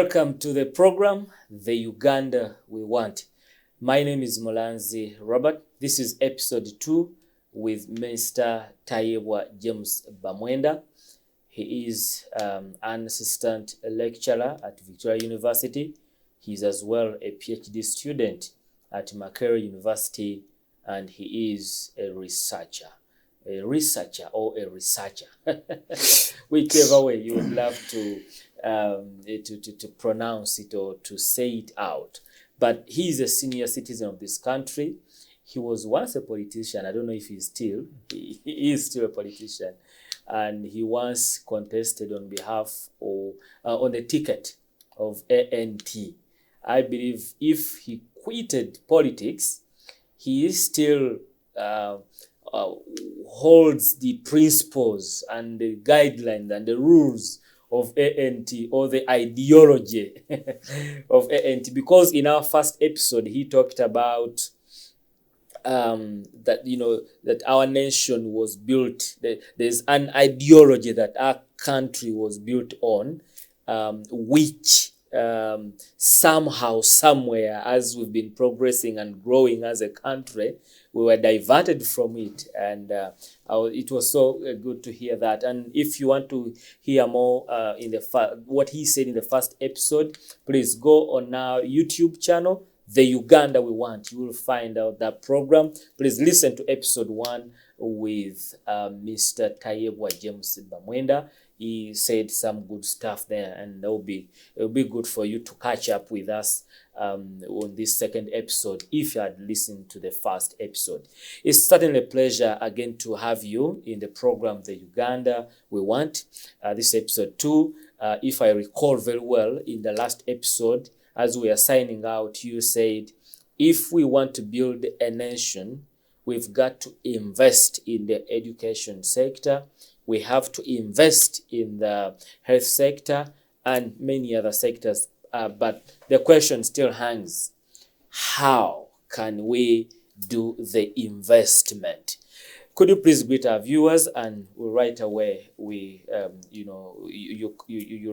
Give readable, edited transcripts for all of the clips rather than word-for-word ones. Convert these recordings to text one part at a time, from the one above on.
Welcome to the program, The Uganda We Want. My name is Molanzi Robert. This is episode 2 with Mr. Tayebwa James Bamwenda. He is an assistant lecturer at Victoria University. He is as well a PhD student at Makerere University, and he is a researcher. A researcher or a researcher, whichever way you would love to pronounce it or to say it out. But he is a senior citizen of this country. He was once a politician. I don't know if he's still. He is still a politician. And he once contested on behalf of, on the ticket of ANT. I believe if he quitted politics, he is still holds the principles and the guidelines and the rules of ANT, or the ideology of ANT, because in our first episode he talked about that that our nation was built, that there's an ideology that our country was built on, which somehow, somewhere, as we've been progressing and growing as a country, we were diverted from it, and it was so good to hear that. And if you want to hear more in what he said in the first episode, please go on our YouTube channel, The Uganda We Want. You will find out that program. Please listen to episode 1 with Mr. Tayebwa James Bamwenda. He said some good stuff there, and it'll be good for you to catch up with us on this second episode if you had listened to the first episode. It's certainly a pleasure again to have you in the program, The Uganda We Want. This episode 2, if I recall very well, in the last episode, as we are signing out, you said, if we want to build a nation, we've got to invest in the education sector. We have to invest in the health sector and many other sectors. But the question still hangs, how can we do the investment? Could you please greet our viewers, and right away you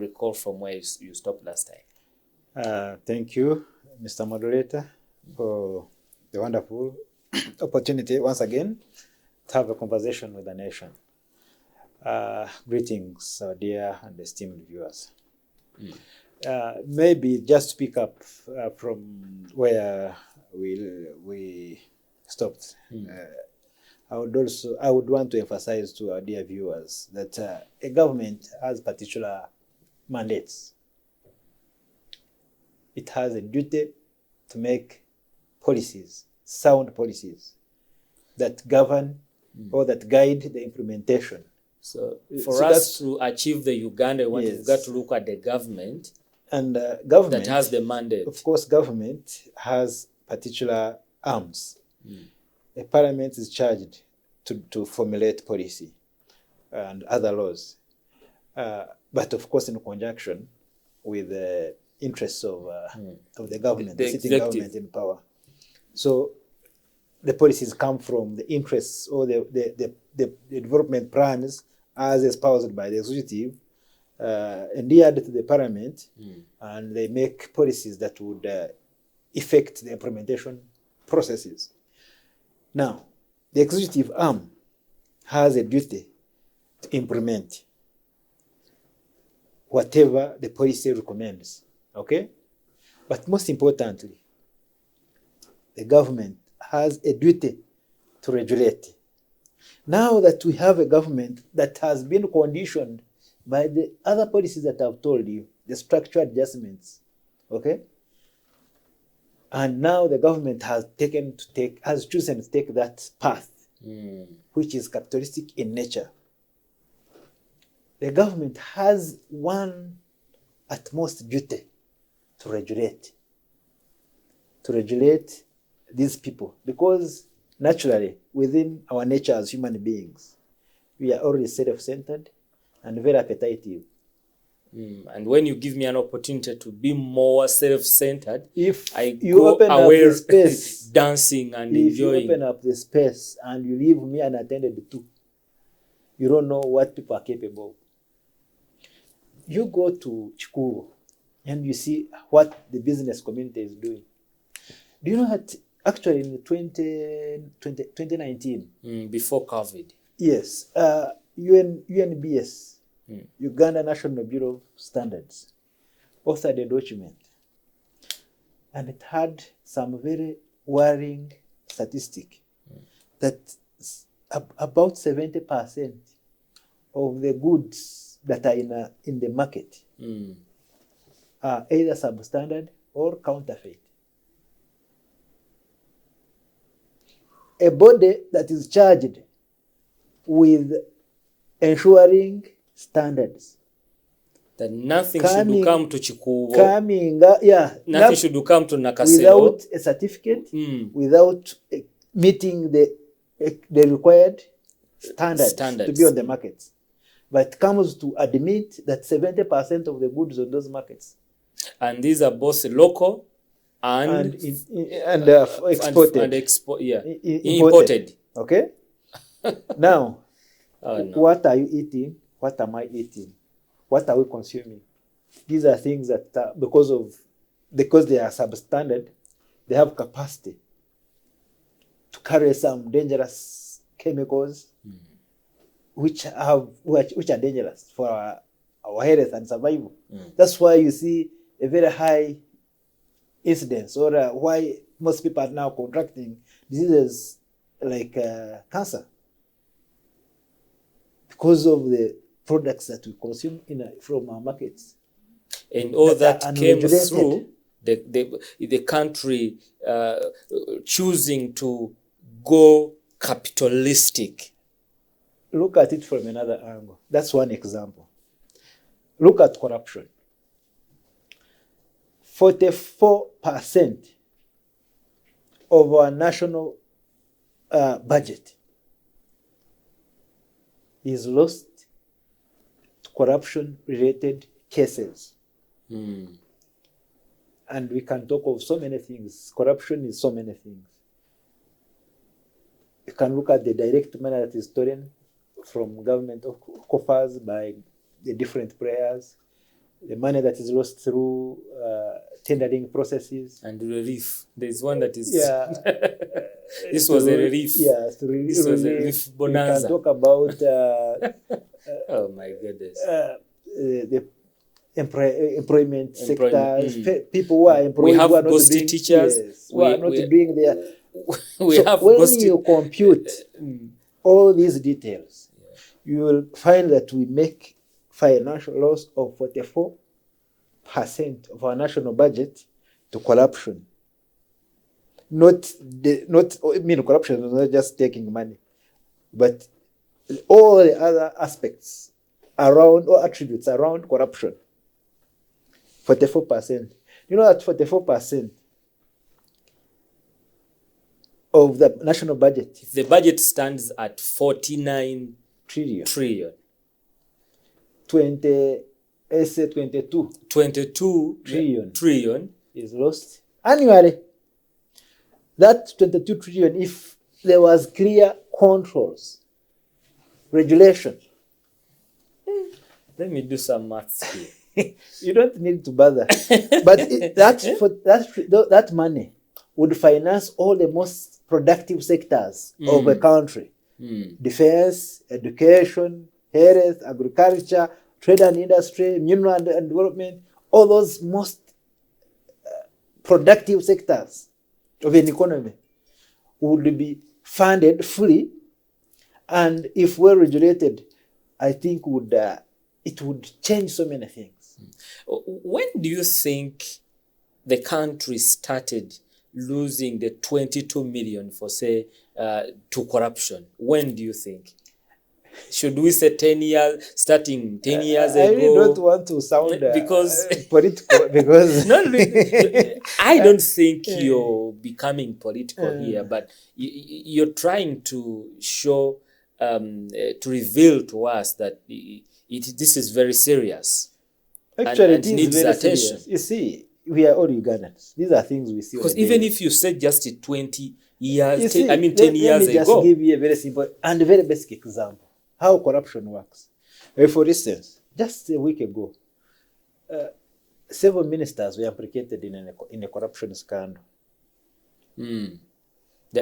recall from where you stopped last time. Thank you, Mr. Moderator, for the wonderful opportunity once again to have a conversation with the nation. Greetings, our dear and esteemed viewers. Maybe just pick up from where we stopped. I would want to emphasize to our dear viewers that a government has particular mandates. It has a duty to make policies, sound policies, that govern or that guide the implementation. So for us to achieve the Uganda, we've got to look at the government. And government that has the mandate. Of course, government has particular arms. The parliament is charged to formulate policy and other laws. But of course, in conjunction with the interests of the government, the sitting government in power. So the policies come from the interests or the development plans as espoused by the executive, adhered to the parliament, and they make policies that would affect the implementation processes. Now, the executive arm has a duty to implement whatever the policy recommends, okay? But most importantly, the government has a duty to regulate. Now that we have a government that has been conditioned by the other policies that I've told you, the structural adjustments, okay? And now the government has chosen to take that path, which is capitalistic in nature. The government has one utmost duty to regulate these people, because naturally, within our nature as human beings, we are already self-centered and very appetitive. And when you give me an opportunity to be more self-centered, if I you go open away up the space, dancing and enjoying. If you open up the space and you leave me unattended to, you don't know what people are capable of. You go to Chikuru, and you see what the business community is doing. Do you know that actually in 2019, before COVID, yes, UNBS, Uganda National Bureau of Standards, authored a document, and it had some very worrying statistic that about 70% of the goods that are in the market are either substandard or counterfeit. A body that is charged with ensuring standards. that nothing should come to Chikubo, nothing should come to Nakasero without a certificate, without meeting the required standards to be on the markets. But it comes to admit that 70% of the goods on those markets, and these are both local and exported. Imported. Okay? Now, what are you eating? What am I eating? What are we consuming? These are things that, because they are substandard, they have capacity to carry some dangerous chemicals, which are dangerous for our health and survival. That's why you see a very high incidence, or why most people are now contracting diseases like cancer, because of the products that we consume from our markets. And all that came through the country choosing to go capitalistic. Look at it from another angle. That's one example. Look at corruption. 44% of our national budget is lost to corruption-related cases. And we can talk of so many things. Corruption is so many things. You can look at the direct money that is stolen from government coffers by the different players, the money that is lost through tendering processes. And relief. There's one that is... this was a relief. Yes, this was a relief bonanza. We can talk about... oh my goodness. The employment sectors, people who are employed, we have who are not ghosty teachers. Yes, who are not doing their... we so have when ghosty... you compute all these details, you will find that we make financial loss of 44% of our national budget to corruption. Corruption is not just taking money, but all the other aspects around, or attributes around corruption. 44%. You know that 44% of the national budget. The budget stands at 49 trillion. 22 trillion is lost annually. That 22 trillion, if there was clear controls, regulation. Let me do some maths here. You don't need to bother. But that money would finance all the most productive sectors of a country. Defense, education, health, agriculture, trade and industry, mineral and development, all those most productive sectors of an economy would be funded fully, and if well regulated, I think it would change so many things. When do you think the country started losing the 22 million for, say, to corruption? When do you think? Should we say 10 years, starting 10 years ago? I really don't want to sound political, because... No, I don't think you're becoming political here, but you're trying to show, to reveal to us that this is very serious. Actually, and it needs is very attention. Serious. You see, we are all Ugandans. These are things we see. Because even if you said just 20 years, 10 years let me ago. Just give you a very simple and very basic example. How corruption works. For instance, just a week ago, several ministers were implicated in a corruption scandal. The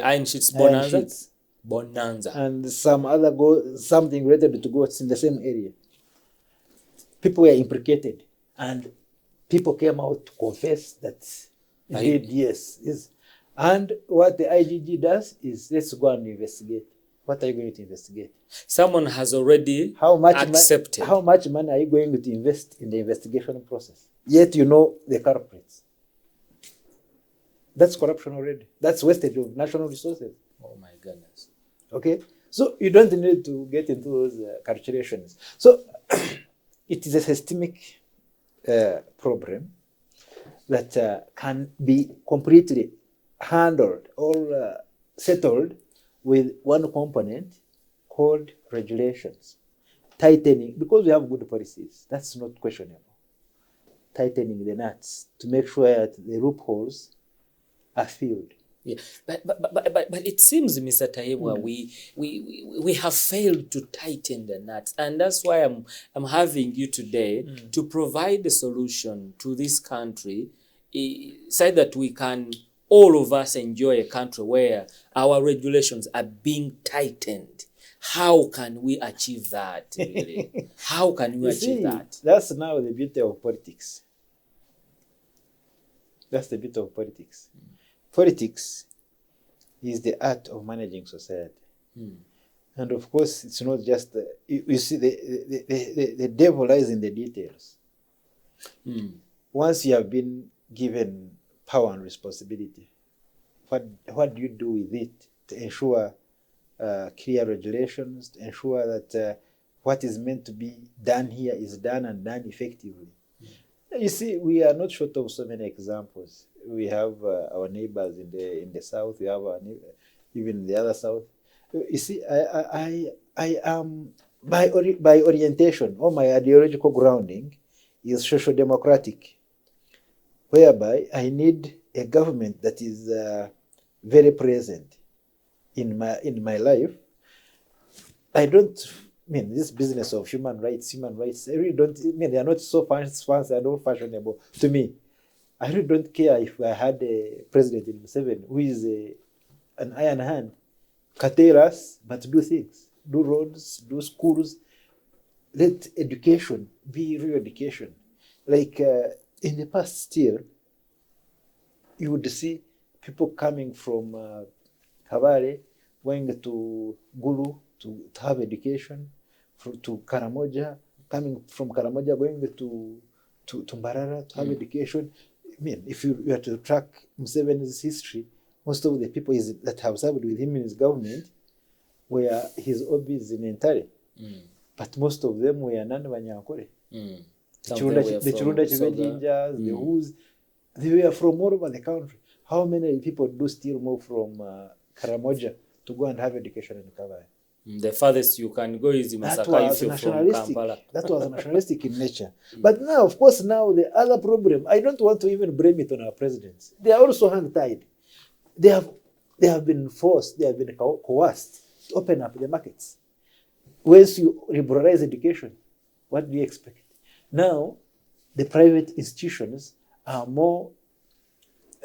Iron Sheets Iron Bonanza? Sheets. Bonanza. And something related to goats in the same area. People were implicated, and people came out to confess that indeed, yes. And what the IGG does is, let's go and investigate. What are you going to investigate? Someone has already accepted. How much money are you going to invest in the investigation process? Yet you know the culprits. That's corruption already. That's wastage of national resources. Oh my goodness. Okay? So you don't need to get into those calculations. So it is a systemic problem that can be completely handled or settled with one component called regulations. Tightening, because we have good policies, that's not questionable. Tightening the nuts to make sure that the loopholes are filled. Yeah, but it seems, Mr. Tayebwa, we have failed to tighten the nuts, and that's why I'm having you today to provide a solution to this country, so that we can all of us enjoy a country where our regulations are being tightened. How can we achieve that? Really? How can we achieve that? That's now the beauty of politics. That's the beauty of politics. Politics is the art of managing society. And of course, it's not just, you see, the devil lies in the details. Once you have been given power and responsibility, what do you do with it to ensure clear regulations, to ensure that what is meant to be done here is done and done effectively? You see, we are not short of so many examples. We have our neighbors in the south. We have our even in the other south. You see, I am by orientation or my ideological grounding is social democratic, whereby I need a government that is very present in my life. I don't mean this business of human rights. I really don't. They are not so fancy and not fashionable to me. I really don't care if I had a president in Museveni who is an iron hand, curtail us, but do things, do roads, do schools. Let education be real education. Like in the past, still, you would see people coming from Kabale, going to Gulu to have education, to Karamoja, coming from Karamoja, going to Mbarara to have education. I mean, if you were to track Museveni's history, most of the people that have served with him in his government were his hobbies in Entare. But most of them were Nandi Banyankore. The Chirunda Chibejinjas, the Who's, they were from all over the country. How many people do still move from Karamoja to go and have education in Kabale? The farthest you can go is Masaka if you're from Kampala. That was nationalistic in nature. But now, of course, the other problem, I don't want to even blame it on our presidents. They are also hang-tied. They have been forced, they have been coerced to open up the markets. Once you liberalize education, what do you expect? Now, the private institutions are more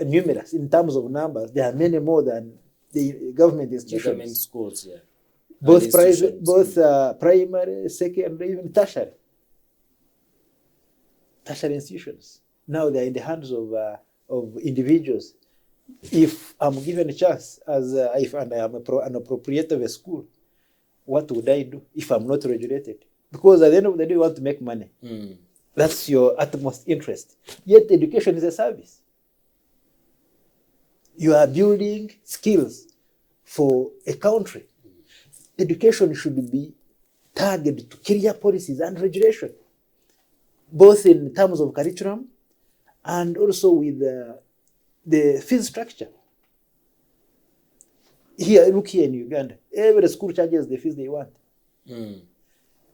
numerous in terms of numbers. There are many more than the government institutions. The government schools, yeah. Both private, primary, secondary, even tertiary institutions. Now they are in the hands of individuals. If I'm given a chance, if I am an appropriate of a school, what would I do if I'm not regulated? Because at the end of the day, you want to make money. That's your utmost interest. Yet education is a service. You are building skills for a country. Education should be targeted to clear policies and regulation, both in terms of curriculum and also with the fee structure. Look here in Uganda, every school charges the fees they want.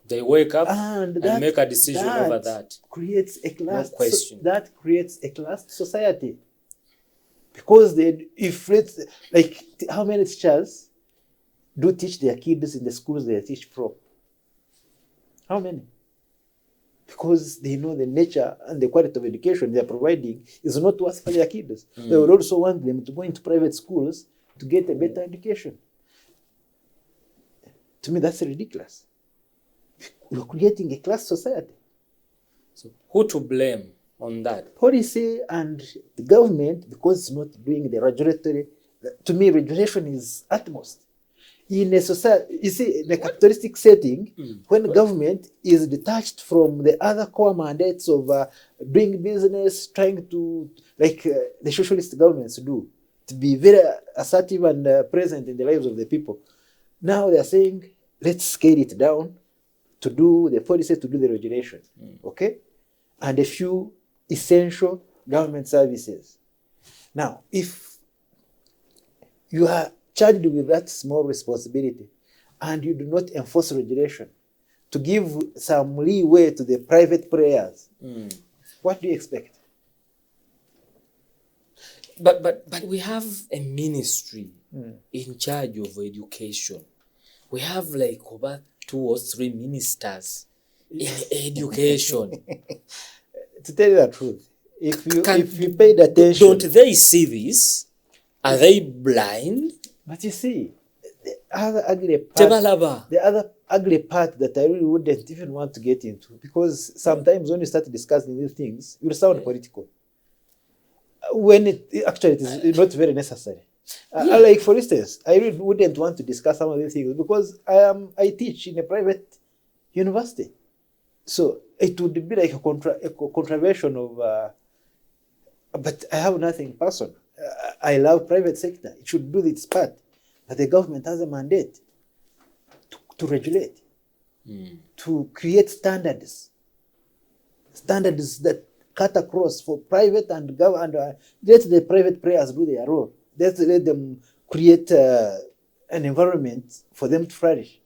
They wake up and make a decision over that. Creates a class. No question. That creates a class society. Because how many teachers do teach their kids in the schools they teach from? How many? because they know the nature and the quality of education they are providing is not worth for their kids. They would also want them to go into private schools to get a better education. To me, that's ridiculous. You're creating a class society. So who to blame on that? Policy and the government, because it's not doing the regulatory. To me, regulation is utmost. In a society, you see, in a capitalistic setting, when government is detached from the other core mandates of doing business, trying to, like the socialist governments do, to be very assertive and present in the lives of the people. Now they are saying, let's scale it down to do the policy, to do the regulation, okay? And a few essential government services. Now, if you are charged with that small responsibility and you do not enforce regulation to give some leeway to the private players, what do you expect? But we have a ministry in charge of education. We have like over 2 or 3 ministers in education. To tell you the truth, if you paid attention, don't they see this? Are they blind? But you see, the other ugly part that I really wouldn't even want to get into, because sometimes when you start discussing these things, you sound political. When it is not very necessary. Like, for instance, I really wouldn't want to discuss some of these things because I teach in a private university. So it would be like a contravention of, but I have nothing personal. I love private sector. It should do its part. But the government has a mandate to regulate, to create standards that cut across for private and government. Let the private players do their role. Let them create an environment for them to flourish.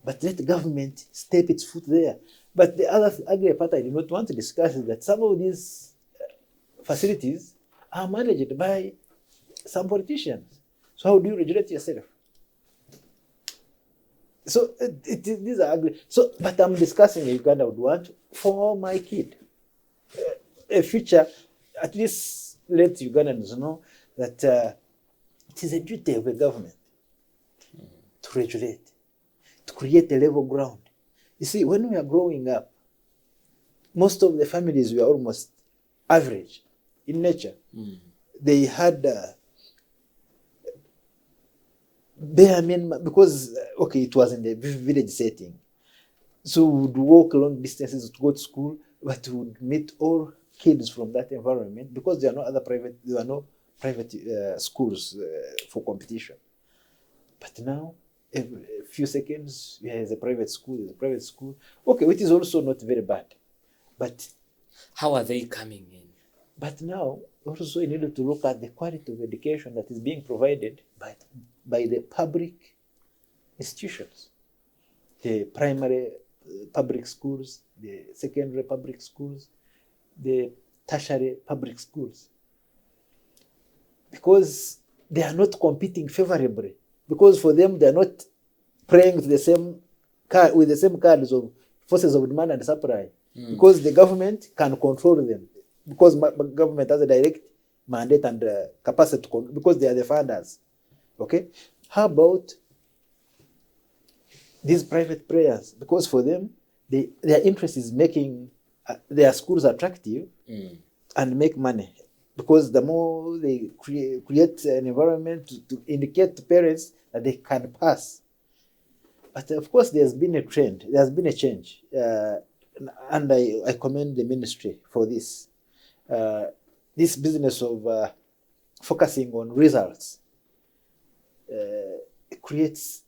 But let the government step its foot there. But the other ugly part I do not want to discuss is that some of these facilities are managed by some politicians. So how do you regulate yourself? So these are ugly. So, but I'm discussing a Uganda would want for my kid. A future, at least let Ugandans know that it is a duty of the government to regulate, to create a level ground. You see, when we are growing up, most of the families were almost average in nature. They had bare minimum, because, okay, it was in the village setting. So we would walk long distances to go to school, but we would meet all kids from that environment because there were no private schools for competition. But now, a few seconds, there's a private school, okay, which is also not very bad. But how are they coming in? But now, also, you need to look at the quality of education that is being provided by the public institutions, the primary public schools, the secondary public schools, the tertiary public schools. Because they are not competing favorably. Because for them, they are not playing with the same cards of forces of demand and supply. Because the government can control them. Because government has a direct mandate and capacity to control, because they are the funders. Okay? How about these private players? Because for them, their interest is making their schools attractive and make money. Because the more they create an environment to indicate to parents that they can pass. But of course, there's been a trend. There's been a change. And I commend the ministry for this. This business of focusing on results creates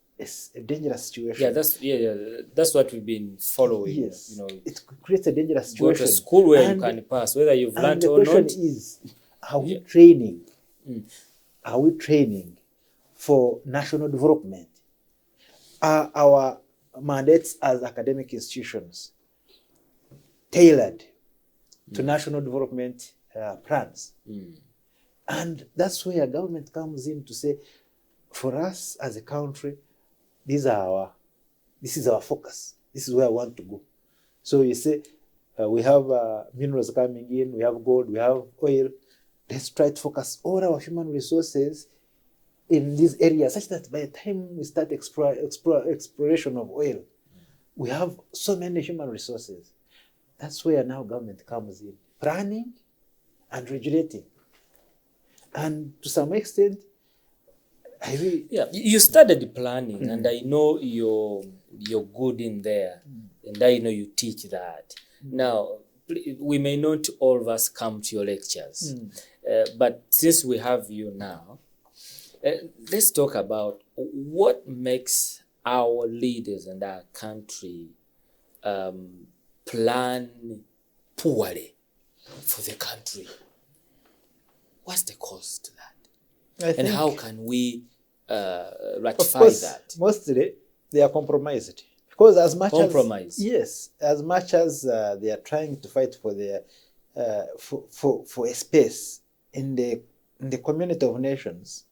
a dangerous situation. That's what we've been following. Yes, it creates a dangerous situation. Go to school where you can pass, whether you've learned or not. The question is, are we training? Are we training for national development? Are our mandates as academic institutions tailored to national development plans? And that's where government comes in to say, for us as a country, this is our focus. This is where I want to go. So you say, We have minerals coming in, we have gold, we have oil. Let's try to focus all our human resources in these areas such that by the time we start exploration of oil, we have so many human resources. That's where now government comes in, planning and regulating. And to some extent, you started planning, and I know you're good in there, and I know you teach that. Now, we may not all of us come to your lectures, but since we have you now, let's talk about what makes our leaders and our country plan poorly for the country. What's the cost to that? And how can we ratify that? Mostly they are compromised. Because as much as they are trying to fight for their for a space in the community of nations,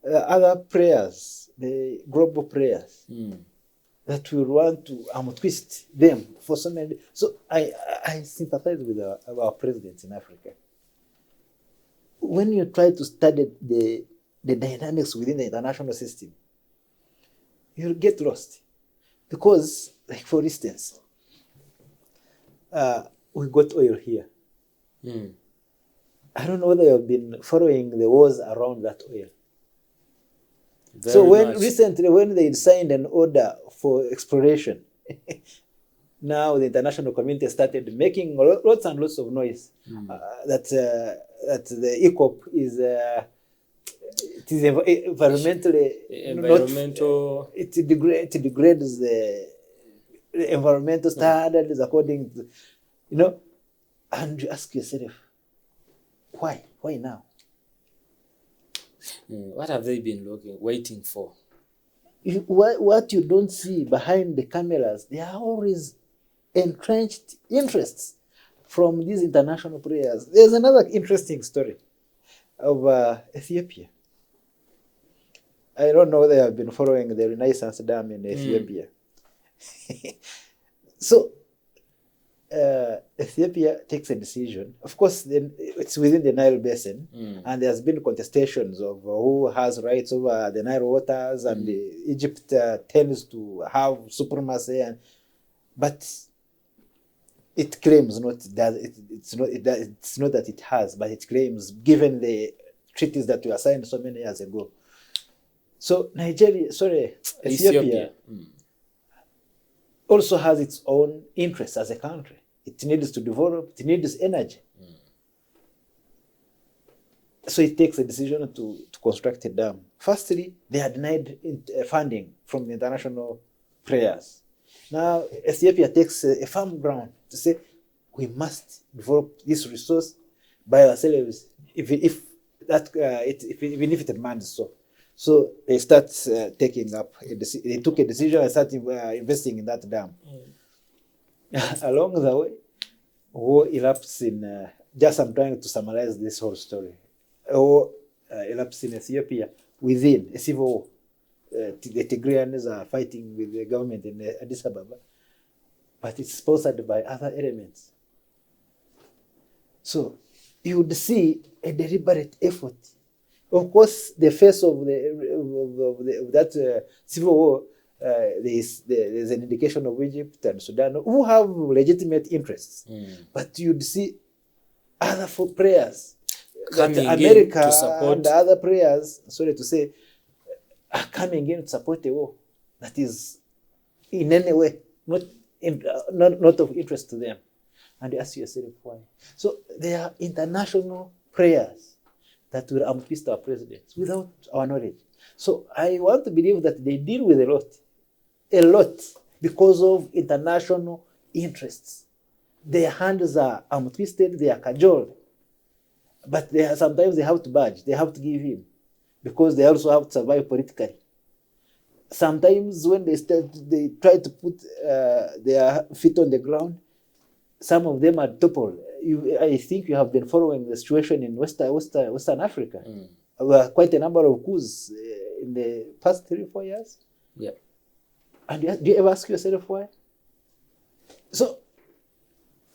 other players, the global players, that will want to twist them for so many. So I sympathize with our presidents in Africa. When you try to study the dynamics within the international system, you'll get lost. Because, like for instance, we got oil here. I don't know whether you've been following the wars around that oil. Recently, when they signed an order for exploration, now the international community started making lots and lots of noise that the ECOP is it is environmentally it degrades the environmental standards according to and you ask yourself, why now? What have they been waiting for? What you don't see behind the cameras, there are always entrenched interests from these international players. There's another interesting story of Ethiopia. I don't know whether you have been following the Renaissance Dam in Ethiopia. So, Ethiopia takes a decision. Of course, then it's within the Nile Basin, and there's been contestations of who has rights over the Nile waters, and Egypt tends to have supremacy, but it claims it's not that it has, but it claims, given the treaties that were signed so many years ago. So Ethiopia also has its own interests as a country. It needs to develop, it needs energy. So it takes a decision to construct a dam. Firstly, they are denied funding from the international players. Now, Ethiopia takes a firm ground to say, we must develop this resource by ourselves, even if it demands so. So they start taking up. They took a decision and started investing in that dam. Along the way, war erupts in. Just I'm trying to summarize this whole story. War erupts in Ethiopia within a civil war. The Tigrayans are fighting with the government in Addis Ababa, but it's sponsored by other elements. So you would see a deliberate effort. Of course, the face of that civil war, there's an indication of Egypt and Sudan who have legitimate interests. But you'd see other players, America to support, and the other players, sorry to say, are coming in to support a war that is in any way not of interest to them. And you ask yourself why. So there are international players that will twist our presidents without our knowledge. So I want to believe that they deal with a lot, because of international interests. Their hands are twisted, they are cajoled. But sometimes they have to budge, they have to give in, because they also have to survive politically. Sometimes when they try to put their feet on the ground, some of them are toppled. I think you have been following the situation in Western Africa. Quite a number of coups in the past 3-4 years. Yeah. And do you ever ask yourself why? So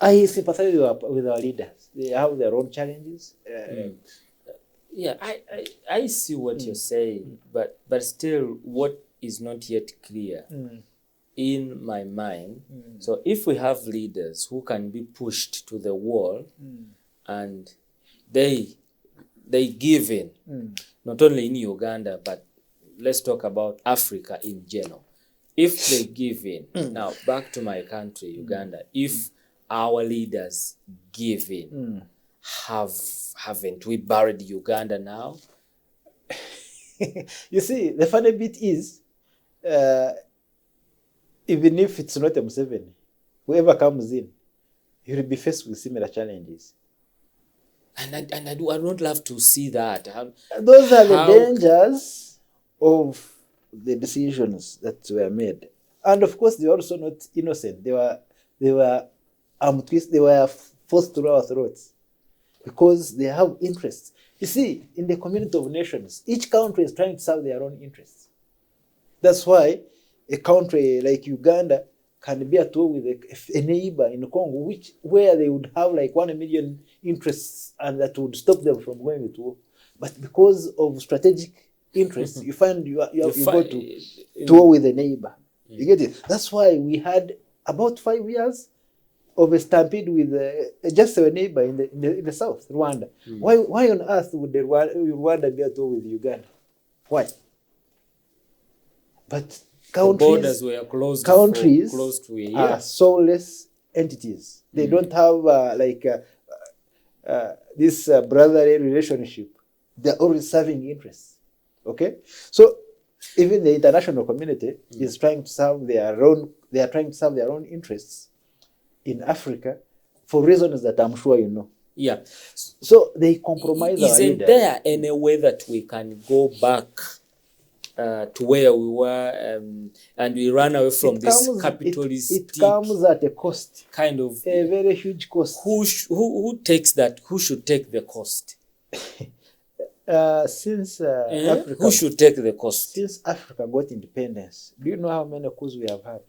I sympathize with our leaders. They have their own challenges. Yeah, I see what you're saying, but still, what is not yet clear in my mind. So if we have leaders who can be pushed to the wall and they give in, not only in Uganda, but let's talk about Africa in general. If they give in, now back to my country, Uganda, if our leaders give in, haven't we buried Uganda now? You see, the funny bit is, even if it's not a Museveni, whoever comes in, he will be faced with similar challenges. And I don't love to see that. Those are the dangers of the decisions that were made. And of course, they were also not innocent. They were forced through our throats because they have interests. You see, in the community of nations, each country is trying to serve their own interests. That's why a country like Uganda can be at war with a neighbor in Congo, where they would have like 1 million interests, and that would stop them from going to war. But because of strategic interests, you find you go to war with a neighbor. You get it? That's why we had about 5 years of a stampede with just a neighbor in the south, Rwanda. Why on earth would Rwanda be at war with Uganda? Why? But countries were closed are soulless entities. They don't have this brotherly relationship. They're always serving interests. Okay, so even the international community is trying to serve their own. They are trying to serve their own interests in Africa for reasons that I'm sure you know. Yeah. So they compromise our leaders. Isn't there any way that we can go back to where we were and we run away from this capitalistic? It comes at a cost. Kind of a very huge cost. Who takes that? Who should take the cost? Africa, who should take the cost? Since Africa got independence, do you know how many coups we have had?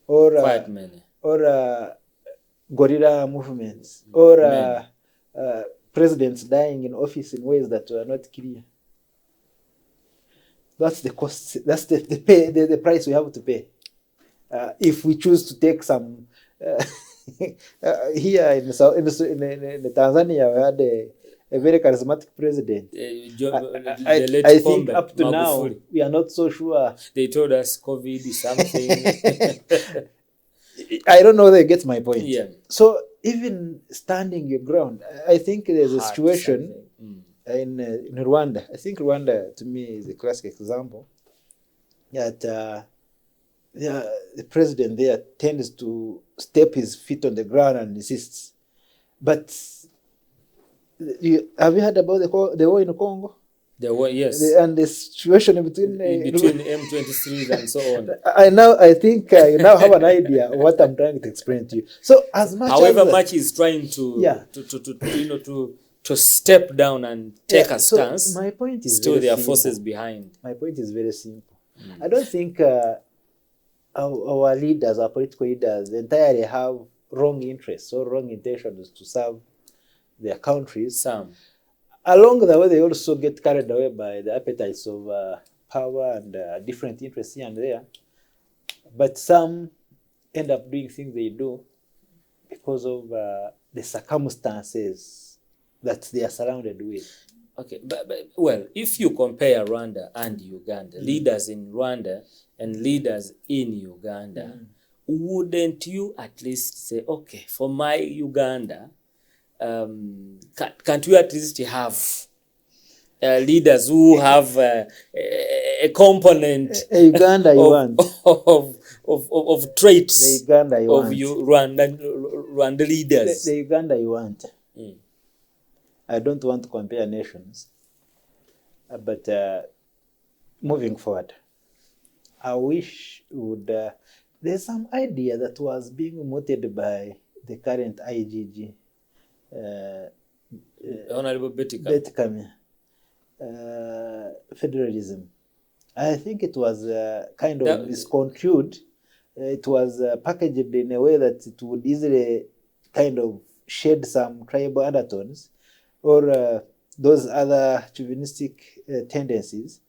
Or quite many. Or guerrilla movements, or presidents dying in office in ways that were not clear. That's the cost. That's the price we have to pay if we choose to take some. Here in Tanzania, we had a very charismatic president. I think up to now, we are not so sure. They told us COVID is something. I don't know whether you get my point. Yeah. So even standing your ground, I think there's a situation in Rwanda. I think Rwanda, to me, is a classic example that the president there tends to step his feet on the ground and insists. But have you heard about the war in Congo? The war, yes. And the situation between M23s and so on. I think you now have an idea of what I'm trying to explain to you. So as much however as much he's trying to step down and take a stance, my point is still there are forces behind. My point is very simple. I don't think our leaders, our political leaders, entirely have wrong interests or wrong intentions to serve their countries. Some. Along the way, they also get carried away by the appetites of power and different interests here and there. But some end up doing things they do because of the circumstances that they are surrounded with. Okay, but well, if you compare Rwanda and Uganda, leaders in Rwanda and leaders in Uganda, wouldn't you at least say, okay, for my Uganda, can't we at least have leaders who have a component Uganda you want of traits the Uganda you of want. Rwanda leaders? The Uganda you want. I don't want to compare nations, but moving forward, I wish would there's some idea that was being mooted by the current IGG. Honorable Betty Kame, federalism. I think it was kind of misconstrued it was packaged in a way that it would easily kind of shed some tribal undertones or those other chauvinistic tendencies.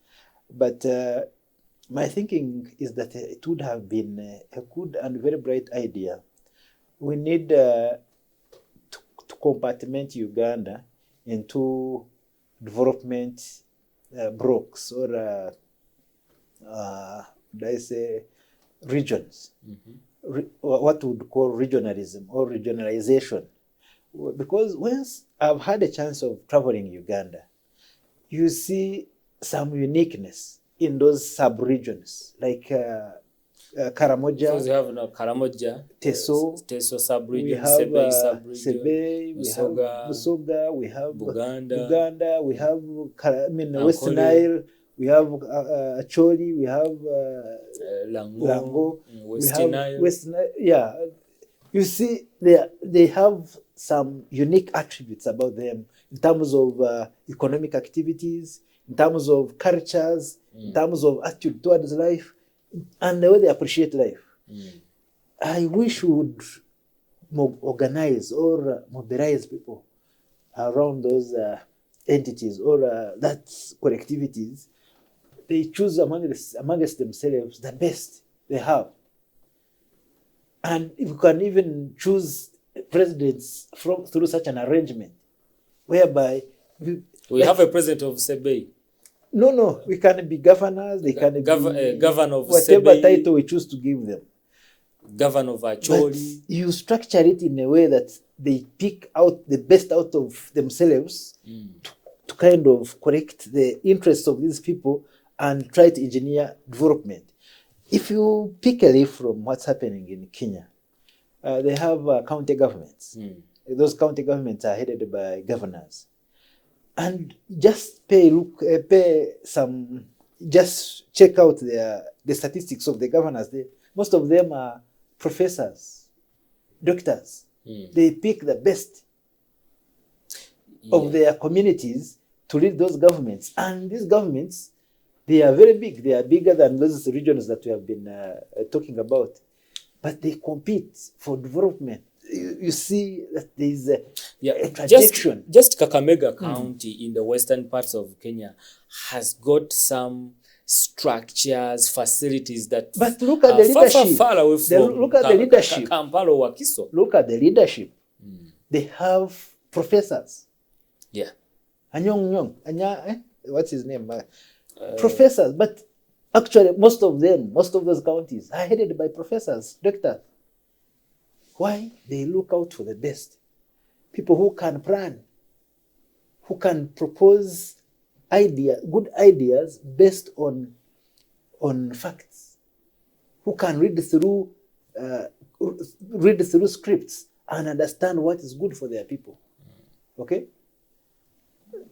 But my thinking is that it would have been a good and very bright idea. We need to compartment Uganda into development blocks or did I say regions, what we would call regionalism or regionalization. Because once I've had a chance of traveling Uganda, you see some uniqueness in those sub-regions, like Karamoja. Because you have Karamoja, Teso sub-region, we have Sebei sub-region, Sebe, we have Busoga, we have Uganda, we have West Nile, we have Acholi, we have Lango, West we have Nile. West Nile. Yeah, you see, they have some unique attributes about them in terms of economic activities, in terms of cultures, in terms of attitude towards life, and the way they appreciate life. I wish we would organize or mobilize people around those entities or that collectivities. They choose amongst themselves the best they have. And you can even choose presidents through such an arrangement, whereby we have a president of Sebei. No, we can be governors. They can be governor of whatever Sebei, title we choose to give them. Governor of Acholi. But you structure it in a way that they pick out the best out of themselves to kind of correct the interests of these people and try to engineer development. If you pick a leaf from what's happening in Kenya, they have county governments. Those county governments are headed by governors. And just just check out the statistics of the governors. Most of them are professors, doctors. They pick the best of their communities to lead those governments. And these governments, they are very big. They are bigger than those regions that we have been talking about. But they compete for development. You see that there is a trajectory. Just Kakamega County in the western parts of Kenya has got some structures, facilities that but look at the leadership. Far away from look at the leadership. Kampala or Wakiso. Look at the leadership. They have professors. Yeah. What's his name? Professors. But actually, most of those counties are headed by professors, doctors. Why? They look out for the best. People who can plan, who can propose good ideas based on facts, who can read through scripts and understand what is good for their people. Okay?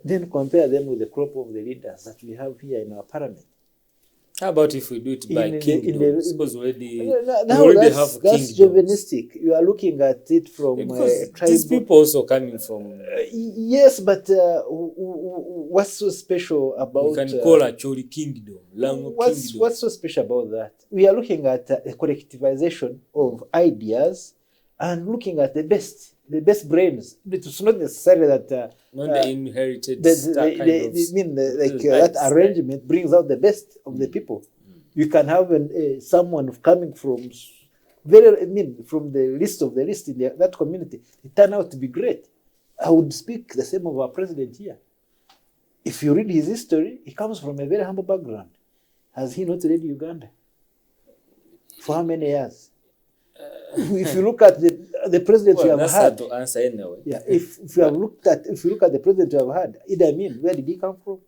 Then compare them with the crop of the leaders that we have here in our parliament. How about if we do it by kingdoms? Because we already have that's chauvinistic. You are looking at it from these people also coming from. Yes, but what's so special about? We can call a Choli kingdom, Lango kingdom. What's so special about that? We are looking at a collectivization of ideas and looking at the best brains. It's not necessarily that not the inherited that arrangement brings out the best of the people. You can have someone coming from from the list in that community. It turned out to be great. I would speak the same of our president here. If you read his history, he comes from a very humble background. Has he not led Uganda? For how many years? If you look at the president you have had, to answer anyway. Yeah, if you look at the president you have had, Idi Amin, where did he come from?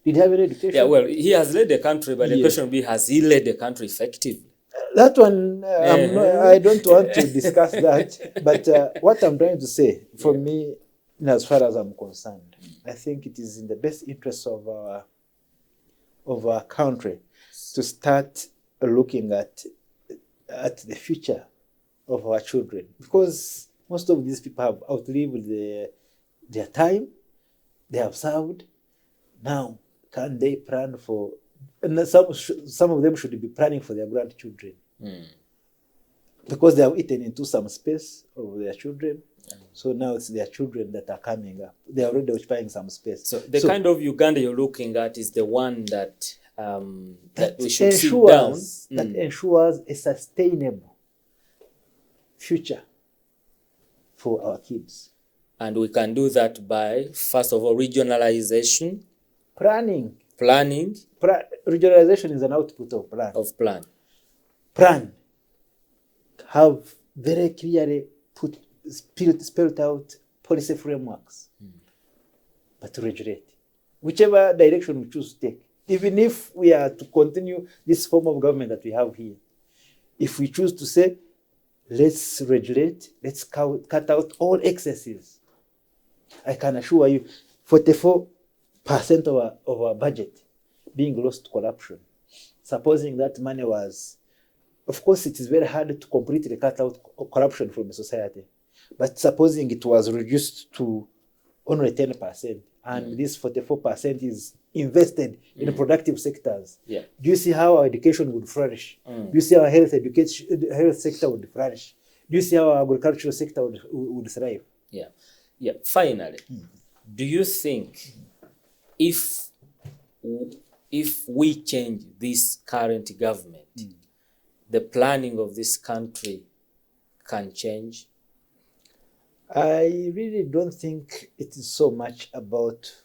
Did he have any education? Yeah, well, he has led the country, but the question will be, has he led the country effectively? That one, I don't want to discuss that. But what I'm trying to say, for me, as far as I'm concerned, I think it is in the best interest of our country to start looking at the future of our children, because most of these people have outlived their time, they have served. Now, can they plan for? And some of them should be planning for their grandchildren. because they have eaten into some space of their children. So now it's their children that are coming up. They are already occupying some space. So the kind of Uganda you're looking at is the one that that we should sit down. That ensures a sustainable future for our kids. And we can do that by, first of all, regionalization. Planning. Regionalization is an output of plan. Plan. Have very clearly spelled out policy frameworks, but to regulate. Whichever direction we choose to take, even if we are to continue this form of government that we have here, if we choose to say, let's regulate, let's cut out all excesses, I can assure you, 44% of our budget being lost to corruption. Supposing that money was, of course, it is very hard to completely cut out corruption from a society. But supposing it was reduced to only 10%, and this 44% is invested in productive sectors, do you see how our education would flourish? Do you see how our health sector would flourish? Do you see how our agricultural sector would thrive? Finally, do you think if we change this current government, the planning of this country can change? I really don't think it is so much about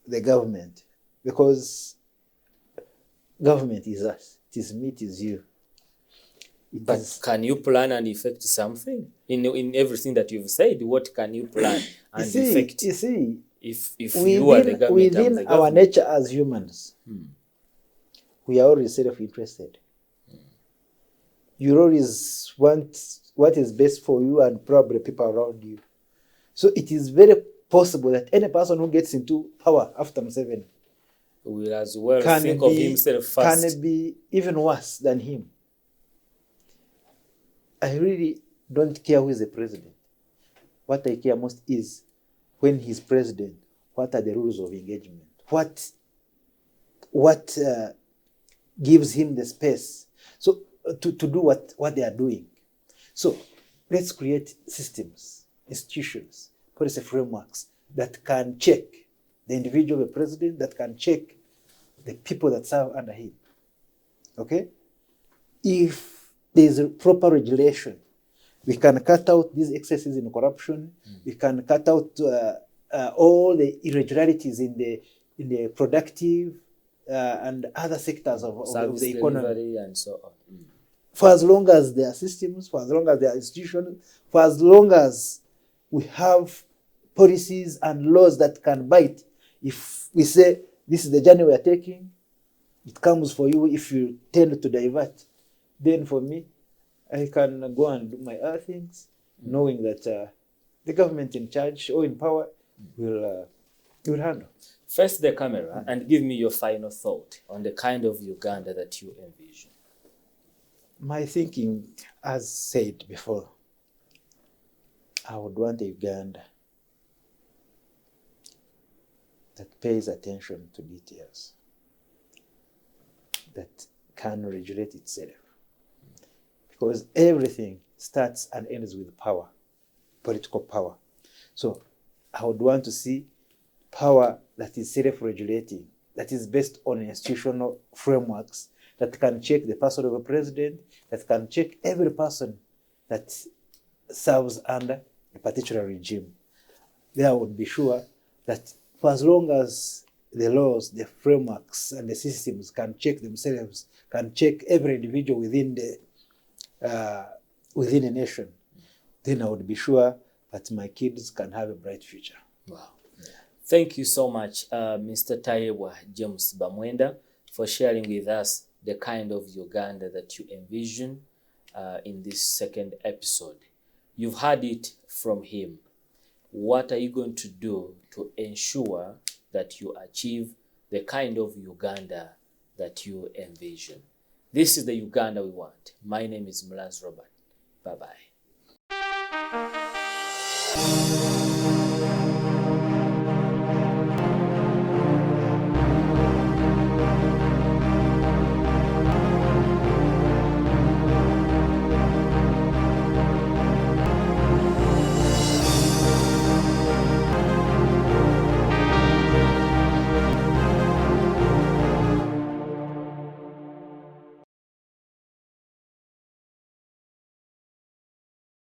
the government, because government is us. It is me, it is you. Can you plan and effect something in everything that you've said? What can you plan and effect? You see, if you are the government, within our nature as humans, we are always self-interested. You always want what is best for you and probably people around you. So it is very possible that any person who gets into power after Museveni will as well think of himself first. Can be even worse than him. I really don't care who is the president. What I care most is when he's president, what are the rules of engagement? What gives him the space so to do what they are doing? So let's create systems, institutions, policy frameworks that can check the individual of the president, that can check the people that serve under him. Okay? If there is a proper regulation, we can cut out these excesses in corruption. We can cut out all the irregularities in the productive and other sectors of the economy, and so on. For as long as there are systems, for as long as there are institutions, for as long as we have policies and laws that can bite. If we say this is the journey we are taking, it comes for you if you tend to divert. Then for me, I can go and do my other things, knowing that the government in charge or in power will handle. Face the camera and give me your final thought on the kind of Uganda that you envision. My thinking, as said before, I would want a Uganda that pays attention to details, that can regulate itself. Because everything starts and ends with power, political power. So I would want to see power that is self-regulating, that is based on institutional frameworks, that can check the person of a president, that can check every person that serves under a particular regime. There I would be sure that for as long as the laws, the frameworks, and the systems can check themselves, can check every individual within a nation, then I would be sure that my kids can have a bright future. Wow. Thank you so much, Mr. Tayebwa James Bamwenda, for sharing with us the kind of Uganda that you envision in this second episode. You've heard it from him. What are you going to do to ensure that you achieve the kind of Uganda that you envision? This is the Uganda we want. My name is Mlaz Robert. Bye-bye.